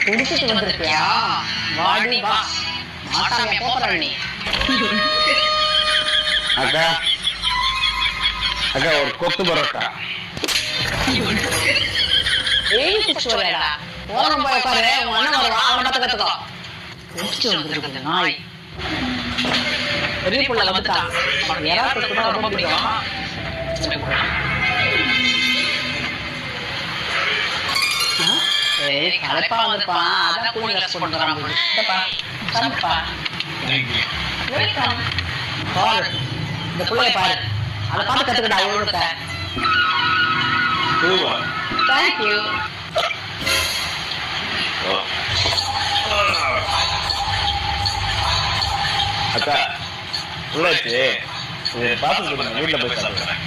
குடிச்சிட்டு வந்திருக்கியா? வாடி வா, மாட்டாமே போற நீ. அக்கா அக்கா ஒரு கொத்து பரோட்டா. ஏய் குச்சோடா, போறோம் போய் பாரு, உன் அண்ணன் வருவா, அவனை பார்த்து கத்துக்கோ. குடிச்சிட்டு வந்திருக்கு நாய். பெரிய புள்ள வந்துட்டான், அவனுக்கு யாராவது கூட ரொம்ப பிடிக்கும். ஏய் களைப்பா வந்திருப்பான், அதான் கூலி கிளாஸ் கொண்டு வரான். சாப்பிப்பா. வெல்கம். பாரு இந்த பிள்ளைய பாரு, அதை பார்த்து கத்துக்கிட்டா ஒழுங்கத்தை. தேங்க்யூ. அக்கா உள்ளாச்சு, பாத்து வீட்டுல போய் சாப்பிடுறேன்.